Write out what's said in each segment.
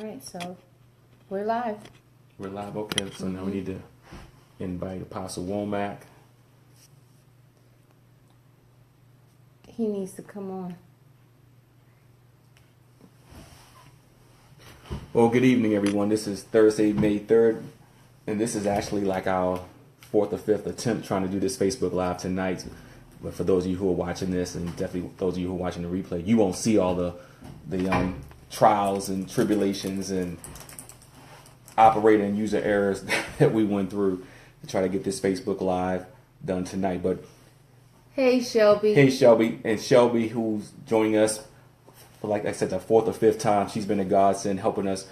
right, so we're live. We're live, okay. So now we need to invite Apostle Womack. He needs to come on. Well, good evening, everyone. This is Thursday, May 3rd, and this is actually like our fourth or fifth attempt trying to do this Facebook Live tonight. But for those of you who are watching this, and definitely those of you who are watching the replay, you won't see all the trials and tribulations and operator and user errors that we went through to try to get this Facebook Live done tonight. But Hey, Shelby. hey, Shelby, and Shelby, who's joining us for, like I said, the fourth or fifth time. She's been a godsend helping us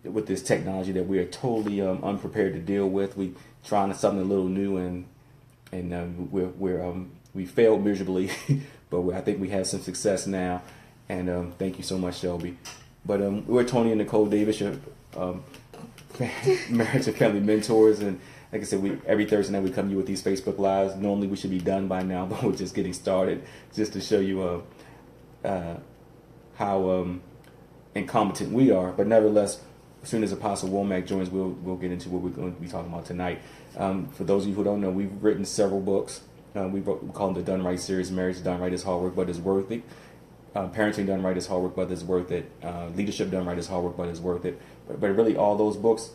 with this technology that we are totally unprepared to deal with. We trying something a little new, and we failed miserably, but I think we have some success now. And thank you so much, Shelby. But we're Tony and Nicole Davis, your marriage and family mentors, and like I said, every Thursday night we come to you with these Facebook Lives. Normally we should be done by now, but we're just getting started, just to show you how incompetent we are. But nevertheless, as soon as Apostle Womack joins, we'll get into what we're going to be talking about tonight. For those of you who don't know, we've written several books. We call them the Done Right series. Marriage done right is hard work, but it's worth it. Parenting done right is hard work, but it's worth it. Leadership done right is hard work, but it's worth it. But really, all those books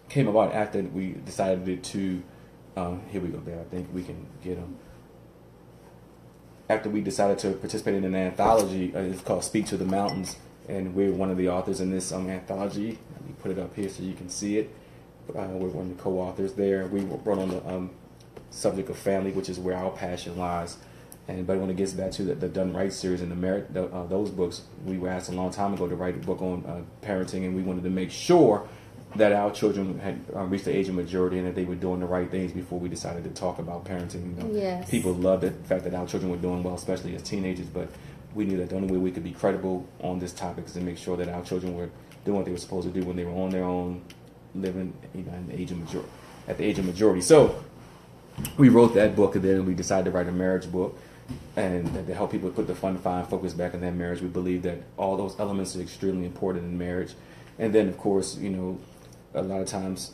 came about after we decided to. Here we go. There, I think we can get them. After we decided to participate in an anthology, it's called "Speak to the Mountains," and we're one of the authors in this anthology. Let me put it up here so you can see it. We're one of the co-authors there. We wrote on the subject of family, which is where our passion lies. But when it gets back to the Done Right series and those books, we were asked a long time ago to write a book on parenting, and we wanted to make sure that our children had reached the age of maturity and that they were doing the right things before we decided to talk about parenting. Yes. People loved the fact that our children were doing well, especially as teenagers, but we knew that the only way we could be credible on this topic is to make sure that our children were doing what they were supposed to do when they were on their own, living in the age of at the age of majority. So we wrote that book, and then we decided to write a marriage book. And to help people put the fun, fine focus back in their marriage. We believe that all those elements are extremely important in marriage. And then, of course, a lot of times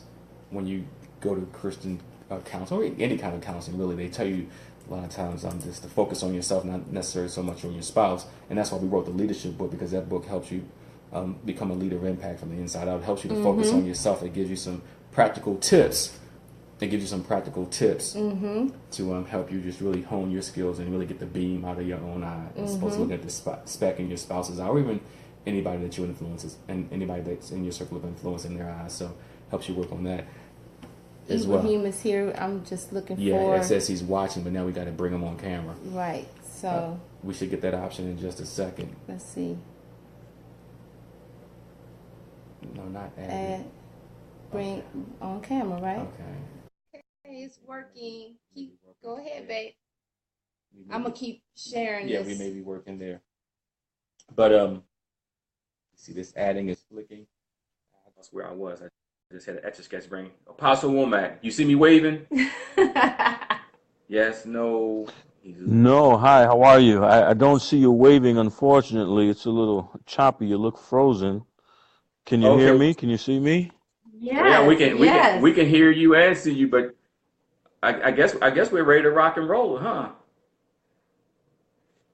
when you go to Christian counseling, or any kind of counseling, really, they tell you a lot of times just to focus on yourself, not necessarily so much on your spouse. And that's why we wrote the leadership book, because that book helps you become a leader of impact from the inside out. It helps you to focus on yourself. It gives you some practical tips. To help you just really hone your skills and really get the beam out of your own eye, as opposed to looking at the speck in your spouse's eye, or even anybody that you influence, and anybody that's in your circle of influence in their eyes. So helps you work on that as well. Ibrahim is here. I'm just looking for. Yeah, it says he's watching, but now we got to bring him on camera. Right. So we should get that option in just a second. let's see. No, not add. Bring on camera, right? Okay. It's working. Go ahead, babe. I'm gonna keep sharing. Yeah, this. we may be working there. But see, this adding is flicking. That's where I was. I just had an Etch a Sketch bring. Apostle Womack, you see me waving? Yes, no. No, hi, how are you? I don't see you waving, unfortunately. It's a little choppy. You look frozen. Can you hear me? Can you see me? Yeah, we can hear you and see you, but I guess we're ready to rock and roll, huh?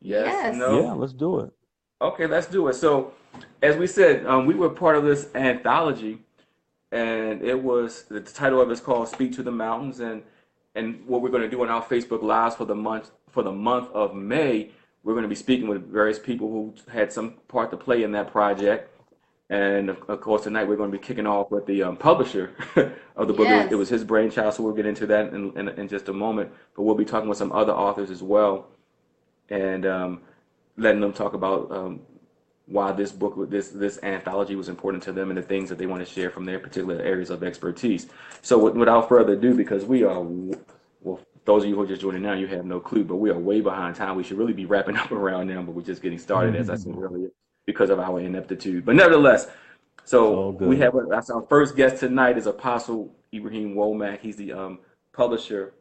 Yes. No. Yeah, let's do it. Okay, let's do it. So, as we said, we were part of this anthology, and the title of it is called "Speak to the Mountains." And what we're going to do on our Facebook Lives for the month of May, we're going to be speaking with various people who had some part to play in that project. And of course, tonight we're going to be kicking off with the publisher of the book. Yes. It was his brainchild, so we'll get into that in just a moment. But we'll be talking with some other authors as well, and letting them talk about why this book, this anthology, was important to them and the things that they want to share from their particular areas of expertise. So without further ado, because we are, well, those of you who are just joining now, you have no clue, but we are way behind time. We should really be wrapping up around now, but we're just getting started, as I said earlier, because of our ineptitude. But nevertheless, so that's our first guest tonight is Apostle Ibrahim Womack. He's the publisher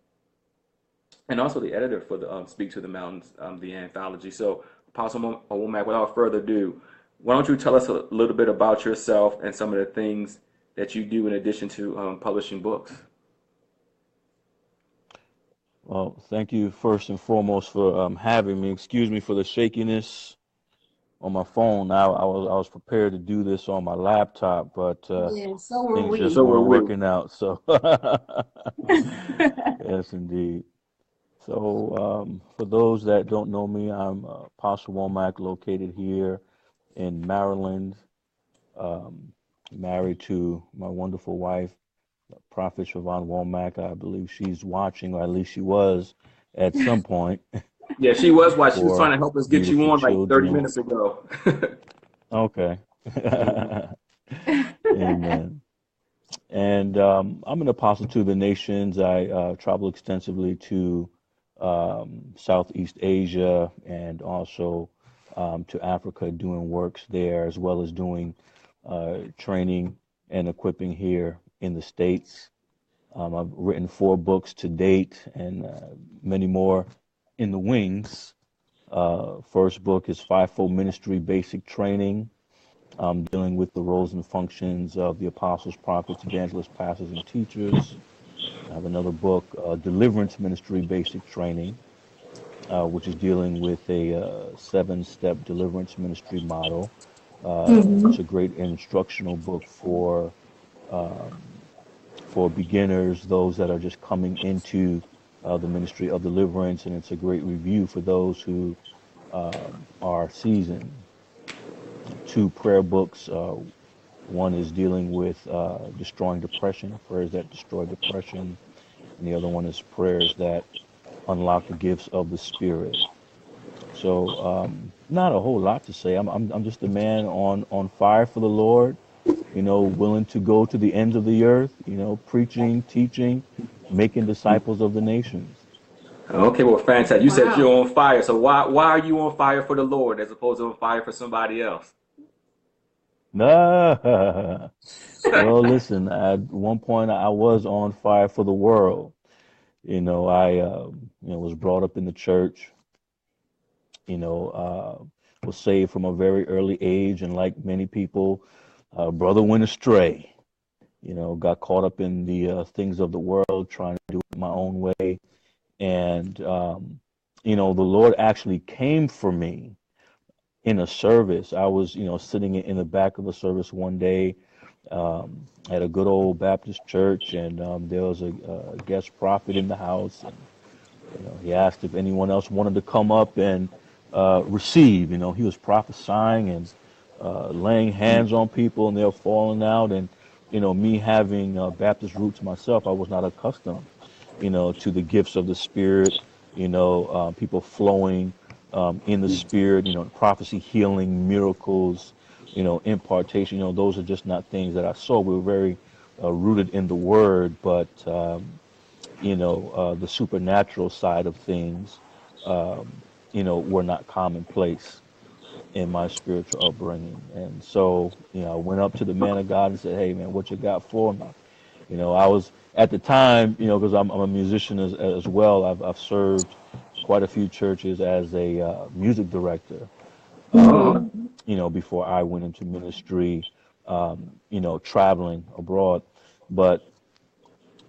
and also the editor for the Speak to the Mountains, the anthology. So Apostle Womack, without further ado, Why don't you tell us a little bit about yourself and some of the things that you do in addition to publishing books? Well, thank you first and foremost for having me. Excuse me for the shakiness on my phone. I was prepared to do this on my laptop, but Yeah, so were things just we. So were weren't we. working out. So yes, indeed. So for those that don't know me, I'm Apostle Womack, located here in Maryland. Um, Married to my wonderful wife, Prophet Siobhan Womack. I believe she's watching, or at least she was at some point. Yeah, she was why she was trying Four to help us get you beautiful on like 30 children. minutes ago. Okay. Amen. And I'm an apostle to the nations. I travel extensively to Southeast Asia and also to Africa, doing works there, as well as doing training and equipping here in the States. I've written 4 books to date and many more in the wings. First book is Fivefold Ministry Basic Training, dealing with the roles and functions of the apostles, prophets, evangelists, pastors, and teachers. I have another book, Deliverance Ministry Basic Training, which is dealing with a 7-step deliverance ministry model. It's a great instructional book um, for beginners, those that are just coming into the ministry of deliverance, and it's a great review for those who are seasoned. 2 prayer books. One is dealing with destroying depression, prayers that destroy depression, and the other one is prayers that unlock the gifts of the Spirit. So, not a whole lot to say. I'm just a man on fire for the Lord. Willing to go to the ends of the earth. Preaching, teaching, making disciples of the nations. Okay, well, fantastic. You said Wow. you're on fire. So why are you on fire for the Lord as opposed to on fire for somebody else? Nah. Well, listen. At one point, I was on fire for the world. I was brought up in the church. Was saved from a very early age, and like many people, brother went astray. Got caught up in the things of the world, trying to do it my own way, and the Lord actually came for me in a service. I was, sitting in the back of a service one day at a good old Baptist church, and there was a guest prophet in the house, and he asked if anyone else wanted to come up and receive. He was prophesying and laying hands on people, and they're falling out. And me having Baptist roots myself, I was not accustomed, to the gifts of the Spirit. People flowing in the Spirit. Prophecy, healing, miracles. Impartation. Those are just not things that I saw. We were very rooted in the Word, but the supernatural side of things, were not commonplace in my spiritual upbringing. And so, I went up to the man of God and said, "Hey, man, what you got for me?" I was at the time, because I'm a musician as well. I've served quite a few churches as a music director. Oh, Before I went into ministry, traveling abroad, but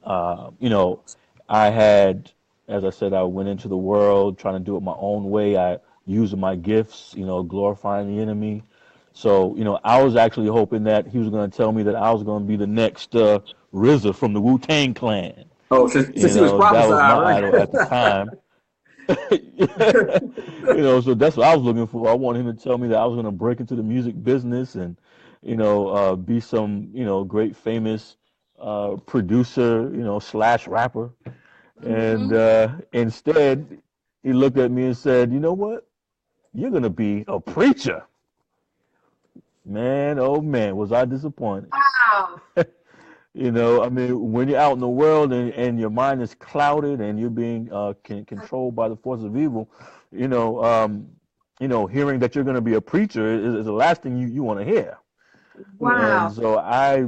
I had, as I said, I went into the world trying to do it my own way. I using my gifts, glorifying the enemy. So, I was actually hoping that he was going to tell me that I was going to be the next RZA from the Wu-Tang Clan. oh, since he was That was my prophesying, idol at the right? time. So that's what I was looking for. I wanted him to tell me that I was going to break into the music business and, be some, great famous producer, slash rapper. And Mm-hmm. instead, he looked at me and said, "You know what? You're going to be a preacher." Man, oh man, was I disappointed. Wow. I mean, when you're out in the world and your mind is clouded and you're being controlled by the forces of evil, you know, um, hearing that you're going to be a preacher is the last thing you want to hear. And Wow. so I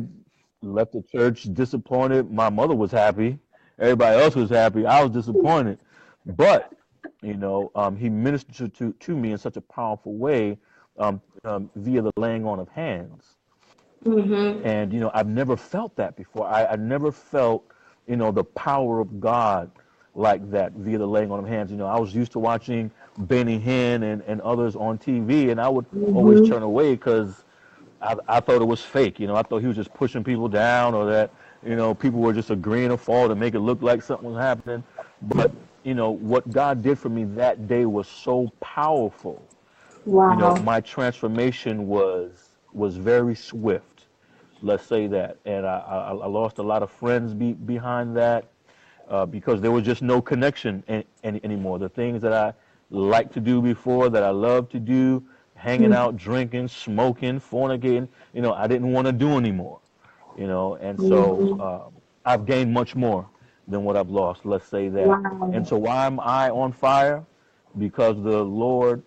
left the church disappointed. My mother was happy. Everybody else was happy. I was disappointed. But, he ministered to me in such a powerful way via the laying on of hands. Mm-hmm. And, I've never felt that before. I never felt, the power of God like that via the laying on of hands. I was used to watching Benny Hinn and others on TV, and I would always Mm-hmm. turn away because I thought it was fake. I thought he was just pushing people down, or that, people were just agreeing to fall to make it look like something was happening. But, what God did for me that day was so powerful. Wow. My transformation was very swift. Let's say that, and I lost a lot of friends behind that, because there was just no connection anymore. The things that I liked to do before, that I loved to do, hanging out, drinking, smoking, fornicating, I didn't want to do anymore. And so Mm-hmm. I've gained much more than what I've lost. Let's say that. And Wow. so why am I on fire? Because the Lord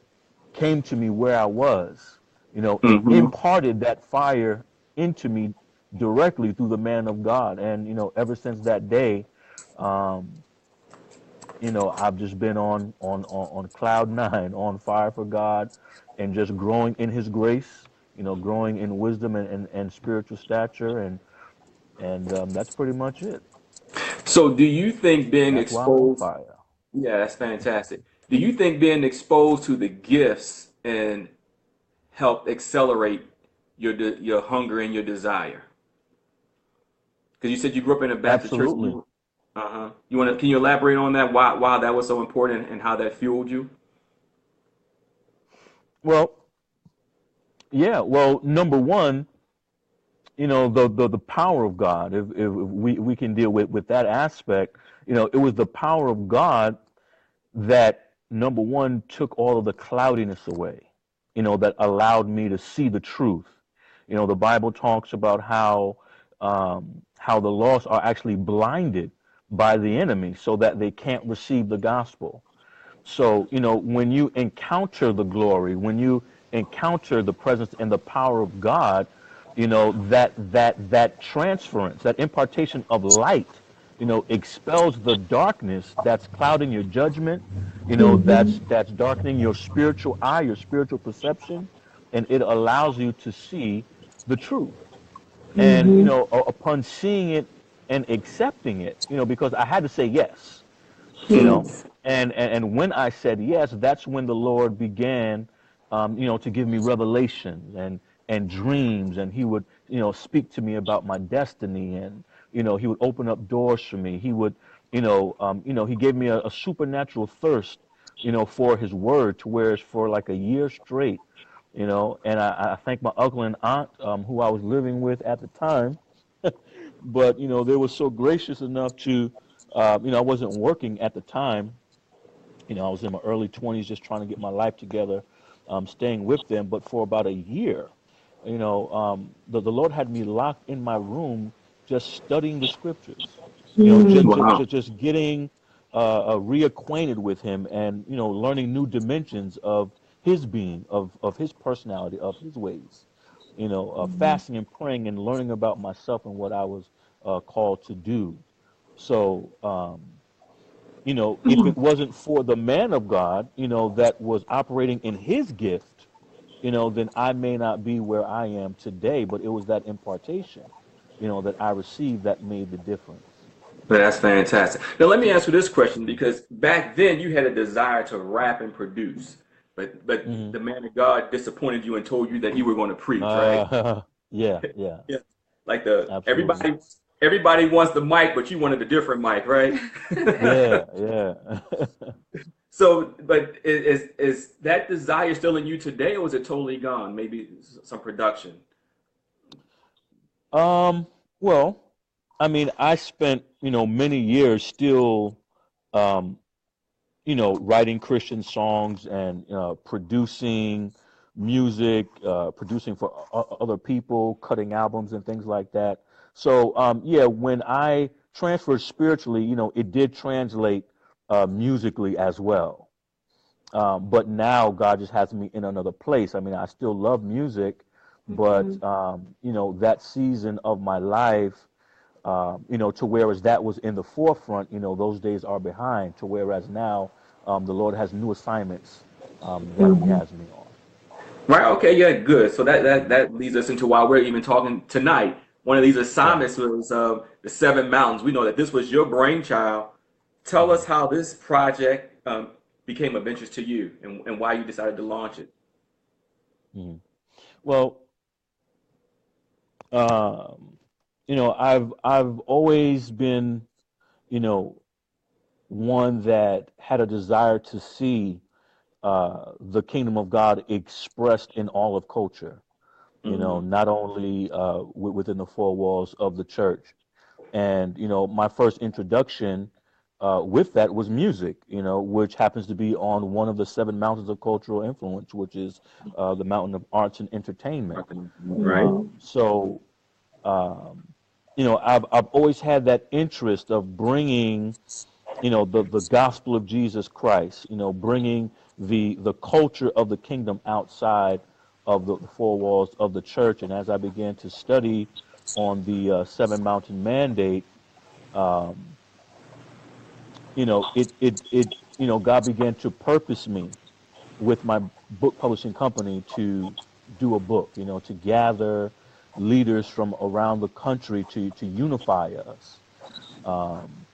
came to me where I was, and Mm-hmm. imparted that fire into me directly through the man of God. And, ever since that day, um, I've just been on cloud nine, on fire for God, and just growing in His grace, growing in wisdom and spiritual stature, and that's pretty much it. So, do you think being That's why I'm on exposed? fire. Yeah, that's fantastic. Do you think being exposed to the gifts and help accelerate your hunger and your desire? Because you said you grew up in a Baptist church. Absolutely. Uh-huh. Can you elaborate on that? Why that was so important and how that fueled you? Well, yeah. Well, number one, the power of God. If we can deal with that aspect, it was the power of God that, number one, took all of the cloudiness away, that allowed me to see the truth. The Bible talks about how the lost are actually blinded by the enemy so that they can't receive the gospel. So, when you encounter the glory, when you encounter the presence and the power of God, that transference, that impartation of light, expels the darkness that's clouding your judgment, Mm-hmm. that's darkening your spiritual eye, your spiritual perception, and it allows you to see the truth. And, Mm-hmm. upon seeing it and accepting it, because I had to say yes, you know Yes. and when I said yes, that's when the Lord began, to give me revelations and dreams, and he would, speak to me about my destiny, and, he would open up doors for me. He would, he gave me a supernatural thirst, for his word, to where it's for like a year straight, and I thank my uncle and aunt, who I was living with at the time. But, they were so gracious enough to, I wasn't working at the time. I was in my early 20s, just trying to get my life together, staying with them. But for about a year, the Lord had me locked in my room, just studying the scriptures, Wow. just getting reacquainted with Him, and, learning new dimensions of His being, of His personality, of His ways, fasting and praying and learning about myself and what I was called to do. So, if it wasn't for the man of God, that was operating in his gift, then I may not be where I am today. But it was that impartation, that I received that made the difference. That's fantastic. Now let me ask you this question, because back then you had a desire to rap and produce, but Hmm. the man of God disappointed you and told you that you were going to preach, right? Uh, yeah, yeah, Yeah. Like the absolutely. everybody wants the mic, but you wanted a different mic, right? Yeah, yeah. So, but is that desire still in you today, or is it totally gone? Maybe some production. um, well, I mean, I spent, many years still, um, writing Christian songs and, producing music, producing for other people, cutting albums and things like that. So, yeah, when I transferred spiritually, it did translate musically as well. But now God just has me in another place. I mean, I still love music, but, that season of my life, to whereas that was in the forefront, those days are behind. To whereas now, the Lord has new assignments, that He Mm-hmm. has me on. Right. Okay. Yeah. Good. So that leads us into why we're even talking tonight. One of these Right. assignments was the Seven Mountains. We know that this was your brainchild. Tell Hmm. us how this project became of interest to you and why you decided to launch it. Hmm. Well, um, I've always been, you know, one that had a desire to see the kingdom of God expressed in all of culture. Hmm. Not only within the four walls of the church. And my first introduction with that was music. Which happens to be on one of the seven mountains of cultural influence, which is the mountain of arts and entertainment. Right. So um, I've always had that interest of bringing the gospel of Jesus Christ, bringing the culture of the kingdom outside of the four walls of the church. And as I began to study on the Seven Mountain Mandate, um, God began to purpose me with my book publishing company to do a book, to gather leaders from around the country to unify us, um,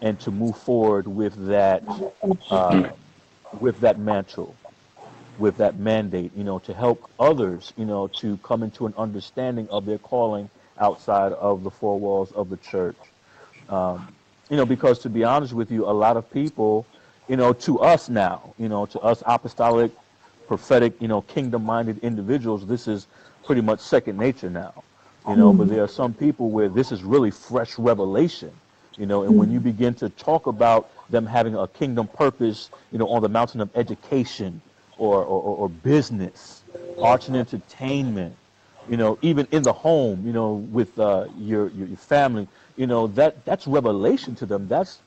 and to move forward um, with that mantle, with that mandate, to help others, to come into an understanding of their calling outside of the four walls of the church. Um, because to be honest with you, a lot of people, to us now, to us apostolic, prophetic, kingdom minded individuals, this is pretty much second nature now, but there are some people where this is really fresh revelation, and when you begin to talk about them having a kingdom purpose, on the mountain of education or business, arts and entertainment, even in the home, with your family, that's revelation to them. That's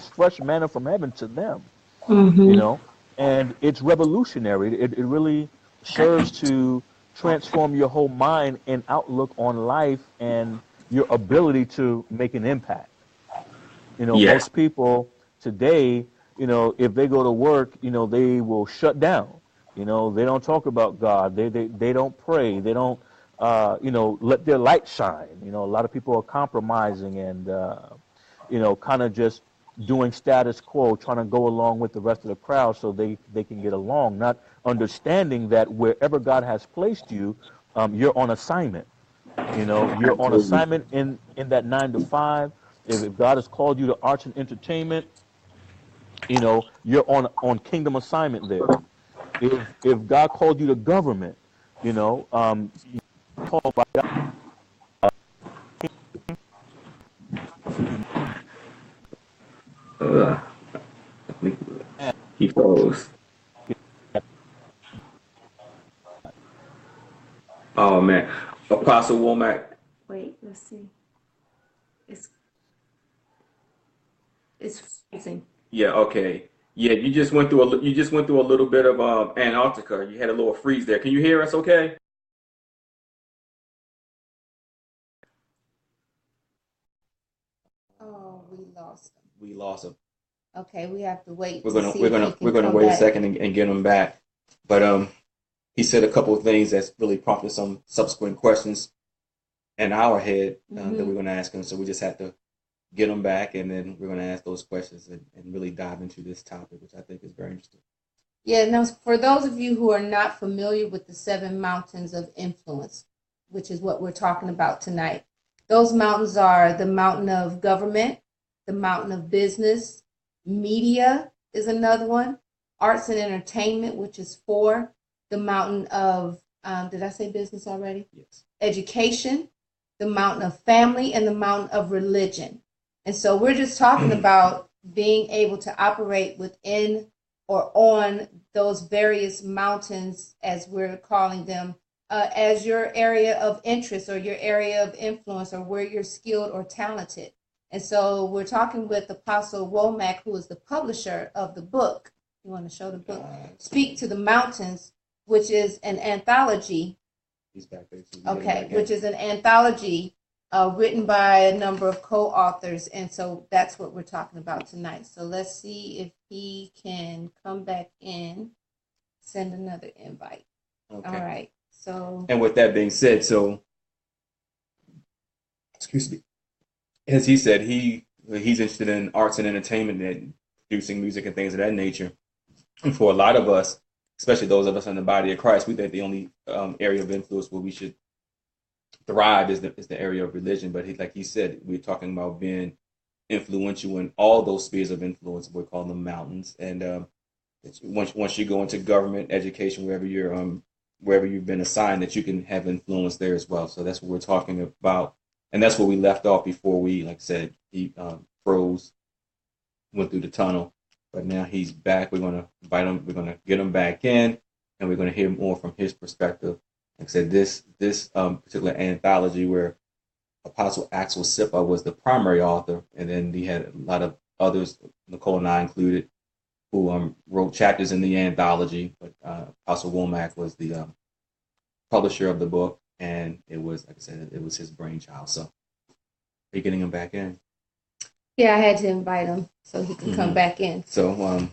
fresh manna from heaven to them, you Mm-hmm. know, and it's revolutionary. It really serves to transform your whole mind and outlook on life and your ability to make an impact. Yes. Most people today, if they go to work, they will shut down. They don't talk about God. They don't pray. They don't, let their light shine. A lot of people are compromising and, kind of just doing status quo, trying to go along with the rest of the crowd so they can get along, not understanding that wherever God has placed you, you're on assignment. You're on Absolutely. assignment in that 9 to 5. If God has called you to arts and entertainment, you're on kingdom assignment there. If God called you to government, you're called by Uh, God. he froze. Oh man, Apostle Womack. Wait, let's see. It's it's freezing. Yeah. Okay. Yeah. You just went through a little bit of Antarctica. You had a little freeze there. Can you hear us? Okay. Oh, we lost him. We lost him. Okay, we have to wait We're to gonna see if he we're can gonna come wait a back. second and get him back. But he said a couple of things that's really prompted some subsequent questions in our head that Mm-hmm. we're gonna ask him. So we just have to get him back, and then we're gonna ask those questions and really dive into this topic, which I think is very interesting. Yeah, now for those of you who are not familiar with the seven mountains of influence, which is what we're talking about tonight, those mountains are the mountain of government, the mountain of business, media is another one, arts and entertainment, which is four, the mountain of, did I say business already? Yes. Education, the mountain of family, and the mountain of religion. And so we're just talking about being able to operate within or on those various mountains, as we're calling them, as your area of interest or your area of influence or where you're skilled or talented. And so we're talking with Apostle Womack, who is the publisher of the book. You want to show the book? Speak to the Mountains, which is an anthology. He's back there too. Okay, which is an anthology written by a number of co-authors, and so that's what we're talking about tonight. So let's see if he can come back in. Send another invite. Okay. All right. So, And with that being said, so excuse me, as he said, he's interested in arts and entertainment and producing music and things of that nature. And for a lot of us, especially those of us in the body of Christ, we think the only area of influence where we should thrive is the area of religion. But like he said, we're talking about being influential in all those spheres of influence. We call them mountains. And once you go into government, education, wherever you've been assigned, that you can have influence there as well. So that's what we're talking about, and that's where we left off before we, like I said, he froze, went through the tunnel, but now he's back. We're going to invite him. We're going to get him back in, and we're going to hear more from his perspective. Like I said, this particular anthology where Apostle Axel Sippa was the primary author, and then he had a lot of others, Nicole and I included, who wrote chapters in the anthology. But Apostle Womack was the publisher of the book, and it was, like I said, it was his brainchild. So, are you getting him back in? yeah, I had to invite him so he could come back in. So,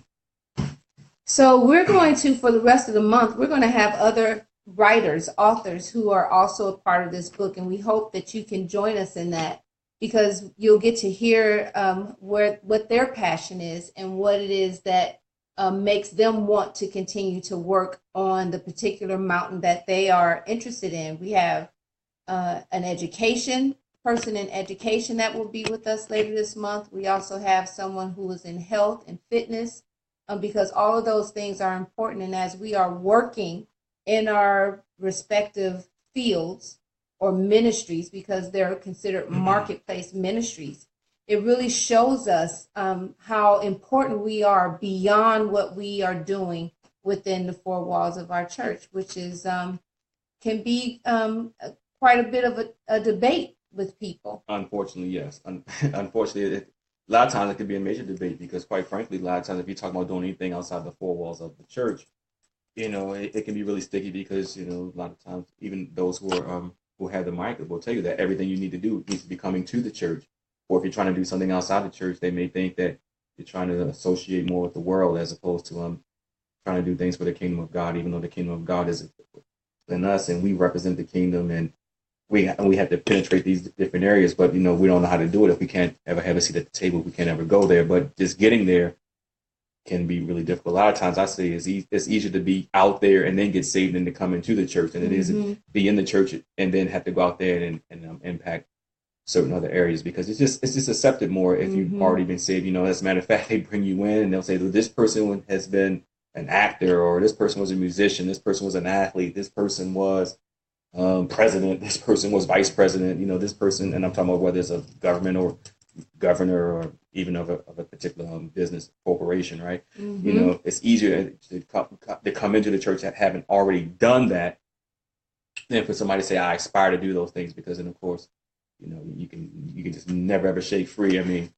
So we're going to, for the rest of the month, we're going to have other writers, authors who are also a part of this book, and we hope that you can join us in that, because you'll get to hear what their passion is and what it is that makes them want to continue to work on the particular mountain that they are interested in. We have an education person in education that will be with us later this month. We also have someone who is in health and fitness, because all of those things are important. And as we are working in our respective fields or ministries, because they're considered marketplace ministries, it really shows us how important we are beyond what we are doing within the four walls of our church, which is can be quite a bit of a debate with people. unfortunately, yes. Unfortunately, a lot of times it can be a major debate because, quite frankly, a lot of times if you talk about doing anything outside the four walls of the church, it can be really sticky because a lot of times even those who have the mic will tell you that everything you need to do needs to be coming to the church. Or if you're trying to do something outside the church, they may think that you're trying to associate more with the world as opposed to trying to do things for the kingdom of God, even though the kingdom of God is in us and we represent the kingdom, and we have to penetrate these different areas. But we don't know how to do it if we can't ever have a seat at the table. We can't ever go there. But just getting there can be really difficult. A lot of times I say it's easier to be out there and then get saved than to come into the church than it is to be in the church and then have to go out there and impact certain other areas, because it's just accepted more if you've already been saved. As a matter of fact, they bring you in and they'll say, well, this person has been an actor, or this person was a musician, this person was an athlete, this person was president, this person was vice president, this person, and I'm talking about whether it's a government or governor or even of a particular business corporation, right? It's easier to come into the church that haven't already done that than for somebody to say, I aspire to do those things, because then of course, you can just never ever shake free. I mean,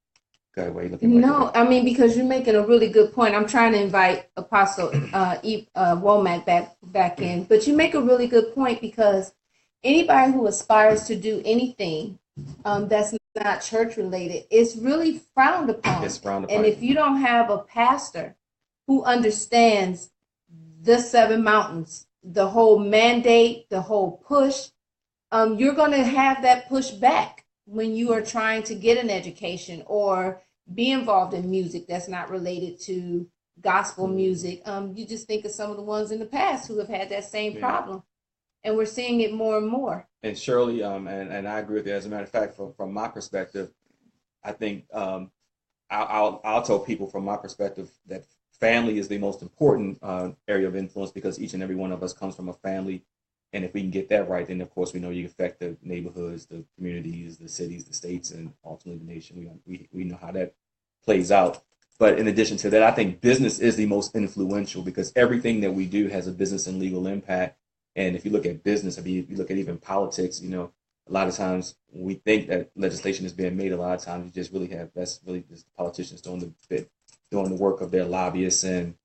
go ahead, looking no, I mean, because you're making a really good point. I'm trying to invite Apostle Womack back in, but you make a really good point, because anybody who aspires to do anything that's not church related is really frowned upon. It's frowned upon. And if you don't have a pastor who understands the 7 mountains, the whole mandate, the whole push, you're going to have that push back when you are trying to get an education or be involved in music that's not related to gospel music. You just think of some of the ones in the past who have had that same problem, and we're seeing it more and more. And Shirley, and I agree with you. As a matter of fact, from my perspective, I think I'll tell people from my perspective that family is the most important area of influence, because each and every one of us comes from a family. And if we can get that right, then of course we know you affect the neighborhoods, the communities, the cities, the states, and ultimately the nation. We know how that plays out. But in addition to that, I think business is the most influential, because everything that we do has a business and legal impact. And if you look at business, if you look at even politics, a lot of times we think that legislation is being made. A lot of times you just that's really just politicians doing the work of their lobbyists, and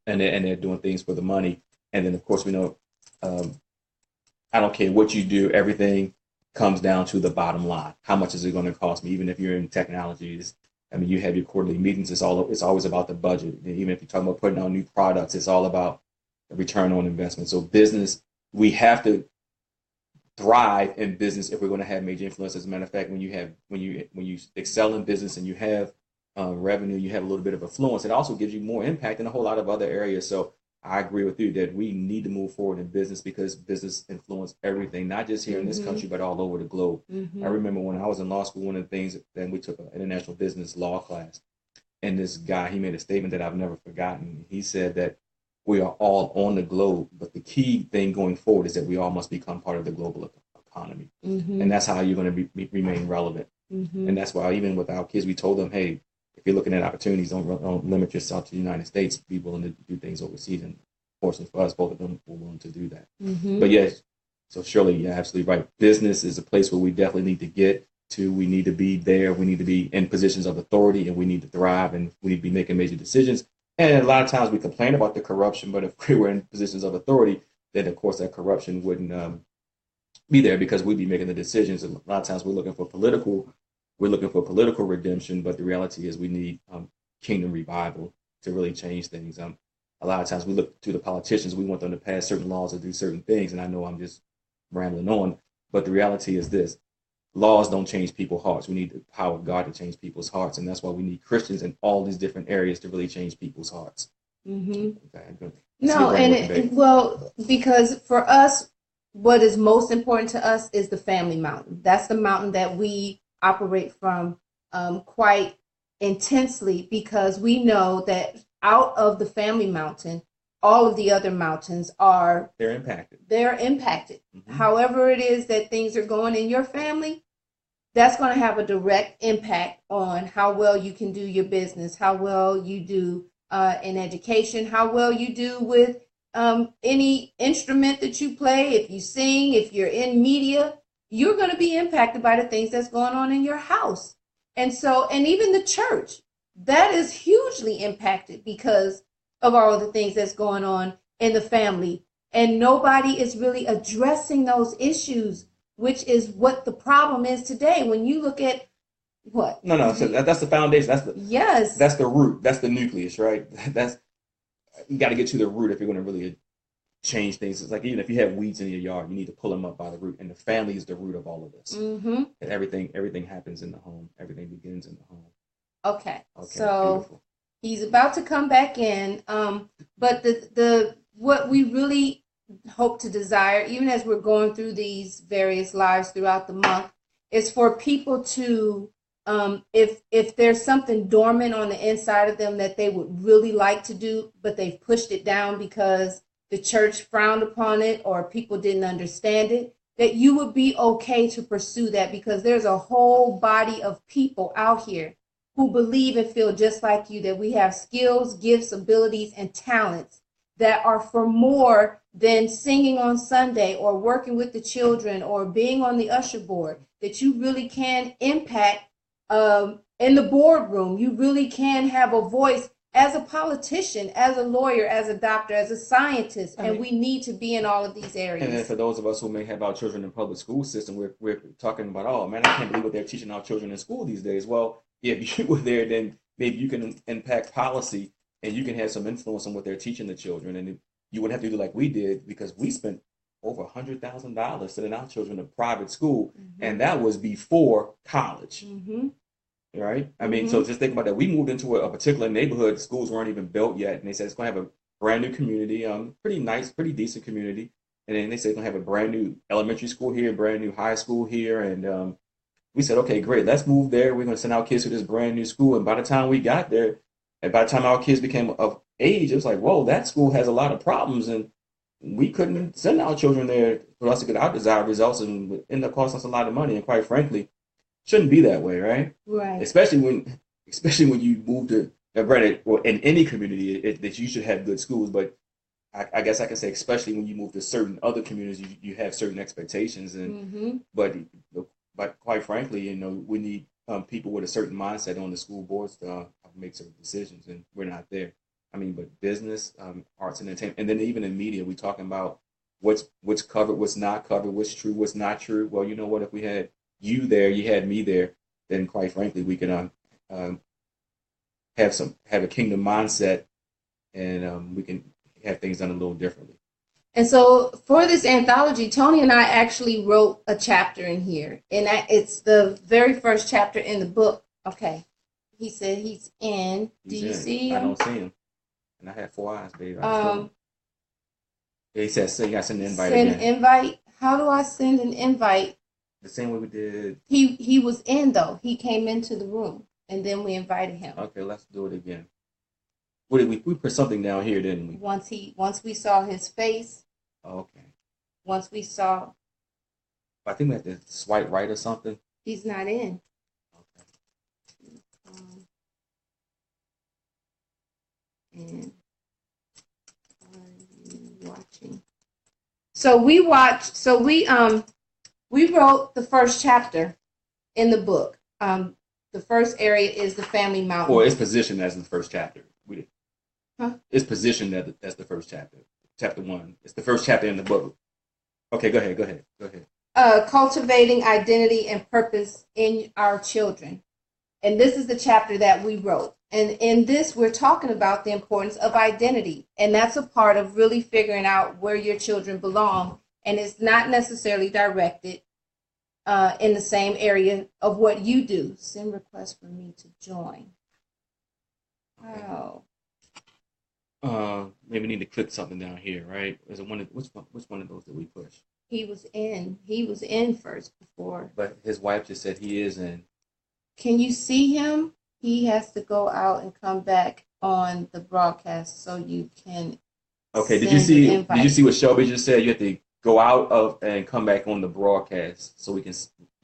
they're doing things for the money. And then of course we know, I don't care what you do, everything comes down to the bottom line. How much is it going to cost me? Even if you're in technologies, you have your quarterly meetings. It's always about the budget. And even if you're talking about putting out new products, it's all about return on investment. So business, we have to thrive in business if we're going to have major influence. As a matter of fact, when you excel in business and you have revenue, you have a little bit of influence. It also gives you more impact in a whole lot of other areas. So I agree with you that we need to move forward in business because business influences everything, not just here in this country, but all over the globe. I remember when I was in law school, one of the things that we took an international business law class, and this guy, he made a statement that I've never forgotten. He said that we are all on the globe, but the key thing going forward is that we all must become part of the global economy. And that's how you're going to remain relevant. And that's why even with our kids, we told them, hey, if you're looking at opportunities, don't limit yourself to the United States. Be willing to do things overseas. And fortunately for us, both of them were willing to do that. But yes, so Shirley, you're absolutely right. Business is a place where we definitely need to get to. We need to be there. We need to be in positions of authority, and we need to thrive, and we need to be making major decisions. And a lot of times we complain about the corruption, but if we were in positions of authority, then of course that corruption wouldn't be there because we'd be making the decisions. And a lot of times we're looking for political redemption, but the reality is we need kingdom revival to really change things. A lot of times we look to the politicians, we want them to pass certain laws or do certain things, and I know I'm just rambling on, but the reality is this. Laws don't change people's hearts. We need the power of God to change people's hearts, and that's why we need Christians in all these different areas to really change people's hearts. No, well, because for us, what is most important to us is the family mountain. That's the mountain that we operate from quite intensely, because we know that out of the family mountain, all of the other mountains they're impacted. However it is that things are going in your family, that's going to have a direct impact on how well you can do your business, how well you do in education, how well you do with any instrument that you play. If you sing, if you're in media, you're going to be impacted by the things that's going on in your house. And even the church, that is hugely impacted because of all of the things that's going on in the family. And nobody is really addressing those issues, which is what the problem is today. When you look at what? No. So that's the foundation. Yes. That's the root. That's the nucleus, right? You got to get to the root if you're going to really change things. It's like even if you have weeds in your yard, you need to pull them up by the root. And the family is the root of all of this. And everything happens in the home. Everything begins in the home. Okay. So beautiful. He's about to come back in. But the what we really hope to desire, even as we're going through these various lives throughout the month, is for people to, if there's something dormant on the inside of them that they would really like to do, but they've pushed it down because the church frowned upon it or people didn't understand it, that you would be okay to pursue that, because there's a whole body of people out here who believe and feel just like you, that we have skills, gifts, abilities, and talents that are for more than singing on Sunday or working with the children or being on the usher board, that you really can impact in the boardroom. You really can have a voice as a politician, as a lawyer, as a doctor, as a scientist, and we need to be in all of these areas. And then for those of us who may have our children in public school system, we're talking about, oh man, I can't believe what they're teaching our children in school these days. Well, if you were there, then maybe you can impact policy and you can have some influence on what they're teaching the children. And you wouldn't have to do like we did, because we spent over $100,000 sending our children to private school, and that was before college. Right? I mean, so just think about that. We moved into a particular neighborhood. Schools weren't even built yet, and they said it's going to have a brand new community, pretty nice, pretty decent community. And then they said it's going to have a brand new elementary school here, brand new high school here, and we said, okay, great, let's move there. We're going to send our kids to this brand new school. And by the time we got there, and by the time our kids became of age, it was like, whoa, that school has a lot of problems, and we couldn't send our children there for us to get our desired results, and it ended up costing us a lot of money. And quite frankly, shouldn't be that way, right? Right. Especially when you move to, granted, well, in any community, that you should have good schools, but I guess I can say, especially when you move to certain other communities, you have certain expectations, and but quite frankly, we need people with a certain mindset on the school boards to make certain decisions, and we're not there. I mean, but business, arts and entertainment, and then even in media, we're talking about what's covered, what's not covered, what's true, what's not true. Well, you know what? If we had you there, you had me there, then quite frankly, we can have a kingdom mindset, and we can have things done a little differently. And so for this anthology, Tony and I actually wrote a chapter in here, and it's the very first chapter in the book. Okay. He said he's in. Do you see him? I don't see him. And I had 4 eyes, baby. He said, so you got to send an invite again. Send invite? How do I send an invite? The same way we did. He was in, though. He came into the room, and then we invited him. Okay, let's do it again. What did we put something down here, didn't we? Once we saw his face. Okay. Once we saw. I think we have to swipe right or something. He's not in. Okay. And are you watching? So we watched. So we wrote the first chapter in the book. The first area is the family mountain. Well, it's positioned as the first chapter. Huh? It's positioned as the first chapter. Chapter 1. It's the first chapter in the book. Okay, go ahead. Cultivating identity and purpose in our children. And this is the chapter that we wrote. And in this, we're talking about the importance of identity. And that's a part of really figuring out where your children belong. And it's not necessarily directed in the same area of what you do. Send request for me to join. Wow. Maybe we need to click something down here, right? Is it which one of those did we push? He was in first before. But his wife just said he is in. Can you see him? He has to go out and come back on the broadcast so you can. Okay. Did you see what Shelby just said? You have to go out of and come back on the broadcast so we can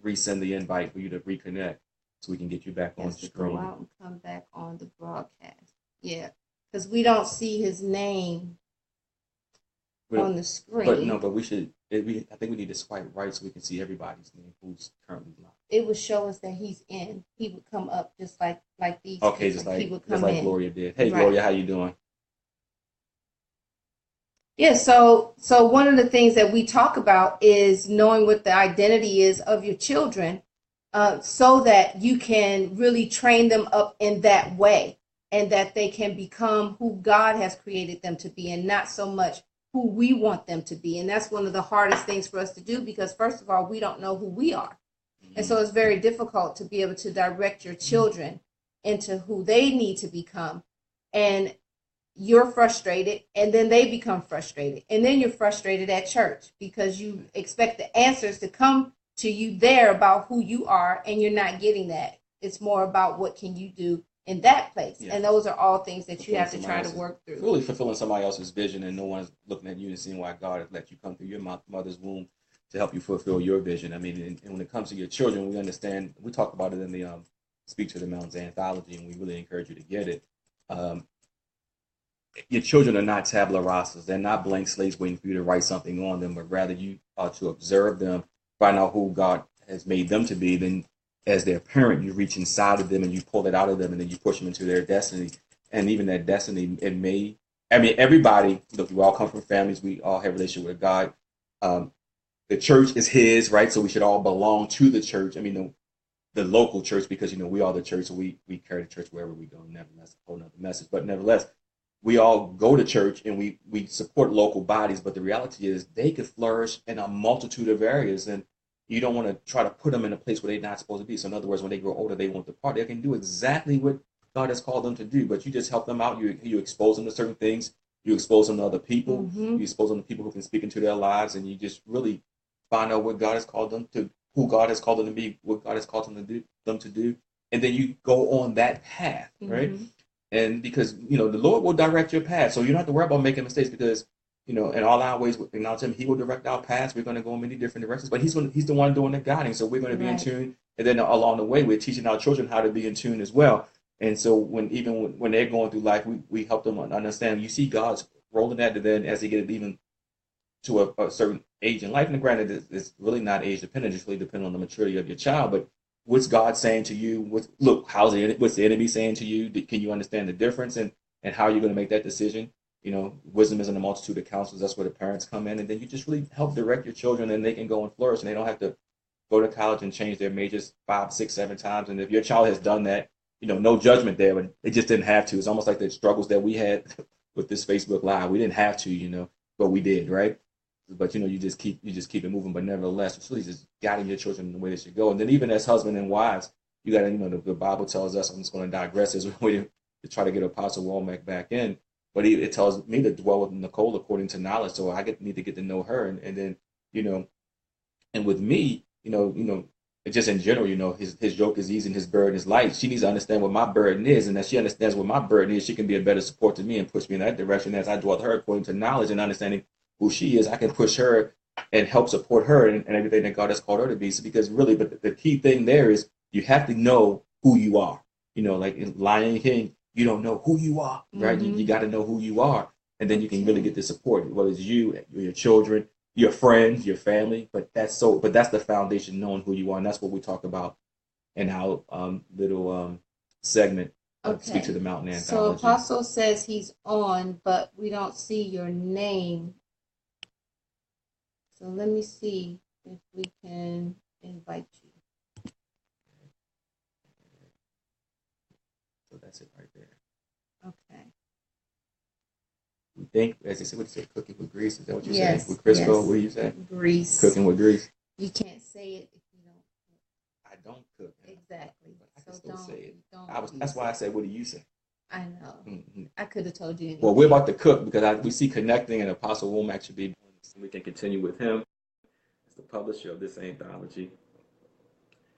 resend the invite for you to reconnect so we can get you back on screen. Go out and come back on the broadcast. Yeah. Because we don't see his name on the screen. But we should. I think we need to swipe right so we can see everybody's name who's currently blocked. It would show us that he's in. He would come up just like these. Okay, people. just like Gloria did. Hey, right. Gloria, how you doing? Yeah. So one of the things that we talk about is knowing what the identity is of your children, so that you can really train them up in that way. And that they can become who God has created them to be and not so much who we want them to be. And that's one of the hardest things for us to do because, first of all, we don't know who we are. Mm-hmm. And so it's very difficult to be able to direct your children into who they need to become. And you're frustrated, and then they become frustrated. And then you're frustrated at church because you expect the answers to come to you there about who you are, and you're not getting that. It's more about what can you do in that place. Yeah. And those are all things that you have to try to work through. Really fulfilling somebody else's vision, and no one's looking at you and seeing why God has let you come through your mother's womb to help you fulfill your vision. I mean, and when it comes to your children, we understand, we talk about it in the Speak to the Mountains Anthology, and we really encourage you to get it. Your children are not tabula rasas. They're not blank slates waiting for you to write something on them, but rather you are to observe them, find out who God has made them to be, then as their parent, you reach inside of them and you pull it out of them, and then you push them into their destiny. And even that destiny, everybody, look, we all come from families. We all have a relationship with God. The church is his, right? So we should all belong to the church. I mean, the local church, because, we are the church. So we carry the church wherever we go. Nevertheless, a whole nother message. But nevertheless, we all go to church and we support local bodies. But the reality is they could flourish in a multitude of areas. And you don't want to try to put them in a place where they're not supposed to be. So in other words, when they grow older, they want to depart. They can do exactly what God has called them to do, but you just help them out. You expose them to certain things. You expose them to other people. Mm-hmm. You expose them to people who can speak into their lives, and you just really find out what God has called them to, who God has called them to be, what God has called them to do, and then you go on that path, mm-hmm. right? And because the Lord will direct your path, so you don't have to worry about making mistakes because. In all our ways, acknowledge him. He will direct our paths. We're going to go in many different directions, but he's the one doing the guiding. So we're going to be in tune. And then along the way, we're teaching our children how to be in tune as well. And so when they're going through life, we help them understand. You see God's rolling that, and then as they get even to a certain age in life, and granted, it's really not age dependent. It's really dependent on the maturity of your child. But what's God saying to you? What's the enemy saying to you? Can you understand the difference? And how are you going to make that decision? Wisdom is in a multitude of counsels. That's where the parents come in. And then you just really help direct your children, and they can go and flourish. And they don't have to go to college and change their majors 5, 6, 7 times. And if your child has done that, no judgment there, but they just didn't have to. It's almost like the struggles that we had with this Facebook Live. We didn't have to, but we did, right? But you just keep it moving. But nevertheless, it's really just guiding your children in the way they should go. And then even as husband and wives, you got to, the Bible tells us. I'm just going to digress as we to try to get Apostle Womack back in. But it tells me to dwell with Nicole according to knowledge. So I need to get to know her, and then and with me, just in general, his yoke is easy and his burden is light. She needs to understand what my burden is, and as she understands what my burden is, she can be a better support to me and push me in that direction. As I dwell with her according to knowledge and understanding who she is, I can push her and help support her and everything that God has called her to be. So because really, but the key thing there is you have to know who you are. Like in Lion King, you don't know who you are, right? Mm-hmm. You got to know who you are, and then you can really get the support, whether it's you, your children, your friends, your family. But that's the foundation, knowing who you are, and that's what we talk about in our little segment. Speak to the Mountain Anthology. So Apostle says he's on, but we don't see your name. So let me see if we can invite you. So that's it right there. Okay. We think, as they say, what you say, cooking with grease. Is that what you Yes, say? With Crisco, yes. what do you say? Grease. Cooking with grease. You can't say it if you don't. I don't cook. Exactly. But I can So still say it. Don't That's why I said, what do you say? I know. Mm-hmm. I could have told you anything. Well, we're about to cook because we see connecting, and Apostle Womack should be doing this, and we can continue with him as the publisher of this anthology.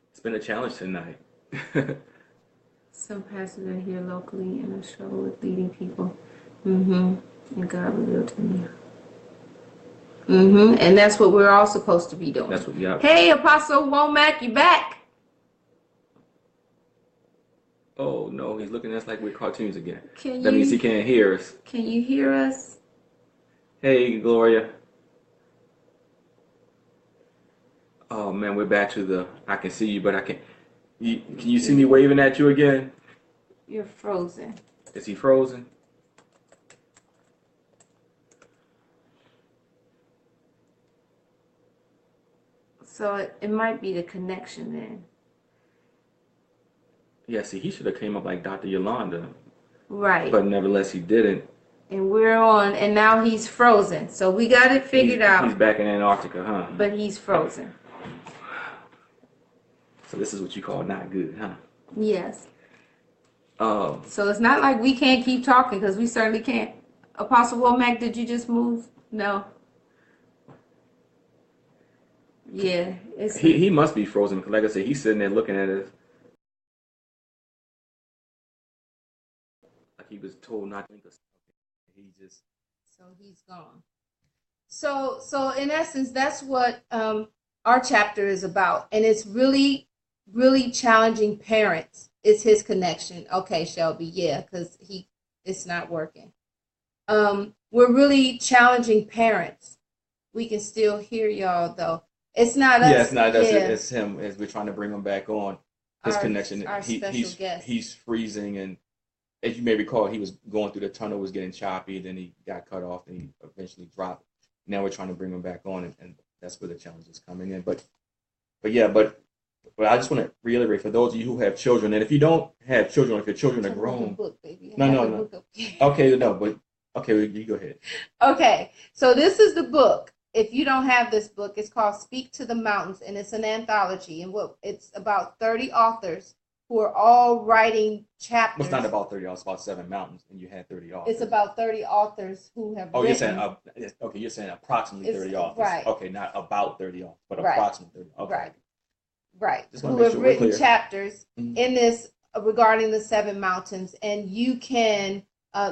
It's been a challenge tonight. Some pastors are here locally and I struggle with leading people. And God revealed to me. And that's what we're all supposed to be doing. That's what, yeah. Hey, Apostle Womack, you back? Oh no, he's looking at us like we're cartoons again. That means he can't hear us. Can you hear us? Hey, Gloria. Oh man, we're back to I can see you, but I can't. Can you see me waving at you again? You're frozen. Is he frozen? So it might be the connection then. Yeah, see, he should have came up like Dr. Yolanda. Right. But nevertheless, he didn't. And we're on, and now he's frozen. So we got it figured out. He's back in Antarctica, huh? But he's frozen. So this is what you call not good, huh? Yes. So it's not like we can't keep talking, because we certainly can't. Apostle Womack, did you just move? No. Yeah. He must be frozen, because like I said, he's sitting there looking at us. Like he was told not to think of something. So he's gone. So in essence, that's what our chapter is about. And it's really, really challenging parents. It's his connection. Okay, Shelby, yeah, because it's not working. We're really challenging parents. We can still hear y'all though. It's not us. Yeah, it's not us. It's him. As we're trying to bring him back on. His connection. Our special guest. He's freezing, and as you may recall, he was going through the tunnel, was getting choppy, then he got cut off, and he eventually dropped. Now we're trying to bring him back on, and that's where the challenge is coming in. But I just want to reiterate for those of you who have children, and if you don't have children, if your children are grown, book, baby. No. Okay, no, but okay, you go ahead. Okay, so this is the book. If you don't have this book, it's called Speak to the Mountains, and it's an anthology, and it's about 30 authors who are all writing chapters. Well, it's not about 30 authors, it's about 7 mountains, and you had 30 authors. It's about 30 authors who have written. You're saying approximately 30 authors. Right. Okay, not about 30 authors, but right. Approximately 30. Okay. Right. Who have written chapters in this regarding the 7 mountains, and you can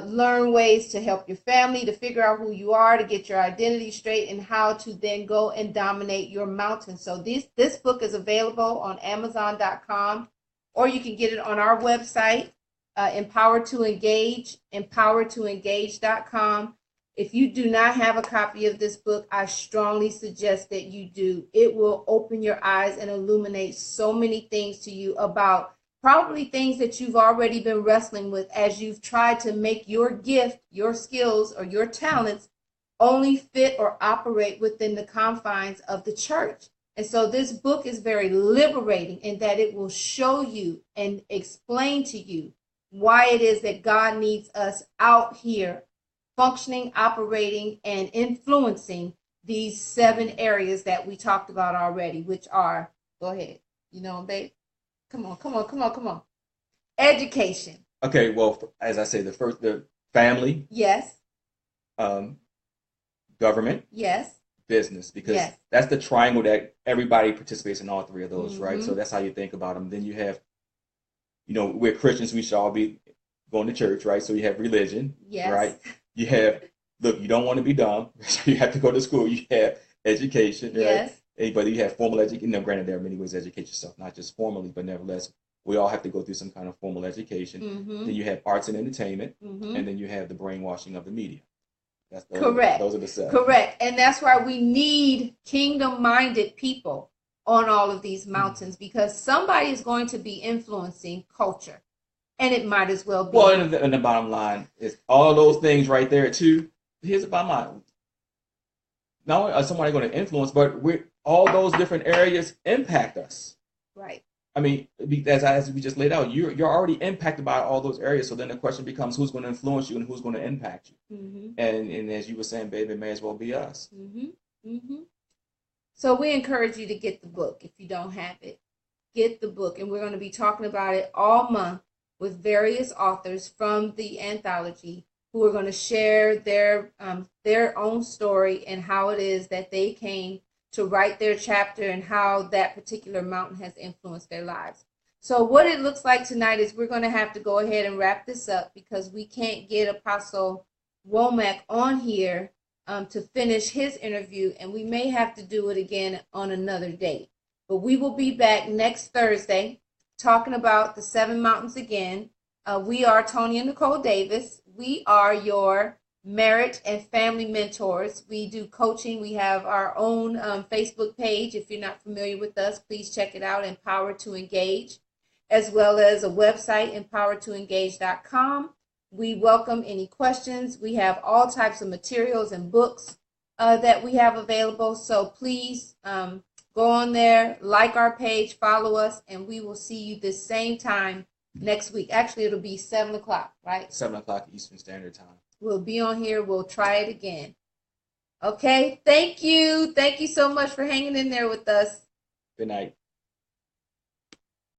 learn ways to help your family, to figure out who you are, to get your identity straight, and how to then go and dominate your mountain. So this book is available on Amazon.com, or you can get it on our website, Empower to Engage, empowertoengage.com. If you do not have a copy of this book, I strongly suggest that you do. It will open your eyes and illuminate so many things to you about probably things that you've already been wrestling with as you've tried to make your gift, your skills, or your talents only fit or operate within the confines of the church. And so this book is very liberating in that it will show you and explain to you why it is that God needs us out here functioning, operating, and influencing these 7 areas that we talked about already, which are, go ahead, you know, babe, come on. Education. Okay, well, as I say, the family, Yes, government, yes, business, because yes. that's the triangle that everybody participates in all 3 of those, right? So Mhm. that's how you think about them. Then you have, we're Christians, we should all be going to church, right? So you have religion, Yes, right? You have, look, you don't want to be dumb, so you have to go to school. You have education, right? yes, But you have formal education. Granted, there are many ways to educate yourself, not just formally, but nevertheless, we all have to go through some kind of formal education. mm-hmm, Then you have arts and entertainment, mm-hmm. and then you have the brainwashing of the media. Correct. Those are the 7. Correct. And that's why we need kingdom-minded people on all of these mountains, because somebody is going to be influencing culture, and it might as well be. Well, and the bottom line is all those things right there too. Here's the bottom line: not only is somebody going to influence, but all those different areas impact us. Right. I mean, as we just laid out, you're already impacted by all those areas. So then the question becomes, who's going to influence you and who's going to impact you? Mm-hmm. And as you were saying, baby, it may as well be us. Mm-hmm. Mm-hmm. So we encourage you to get the book if you don't have it. Get the book, and we're going to be talking about it all month with various authors from the anthology who are going to share their own story and how it is that they came to write their chapter and how that particular mountain has influenced their lives. So what it looks like tonight is we're going to have to go ahead and wrap this up because we can't get Apostle Womack on here to finish his interview, and we may have to do it again on another date. But we will be back next Thursday talking about the 7 mountains again. We are Tony and Nicole Davis. We are your marriage and family mentors. We do coaching. We have our own Facebook page. If you're not familiar with us, please check it out, Empower to Engage, as well as a website, empowertoengage.com. We welcome any questions. We have all types of materials and books that we have available. So please go on there, like our page, follow us, and we will see you this same time next week. Actually, it'll be 7 o'clock, right? 7 o'clock Eastern Standard Time. We'll be on here. We'll try it again. Okay. Thank you. Thank you so much for hanging in there with us. Good night.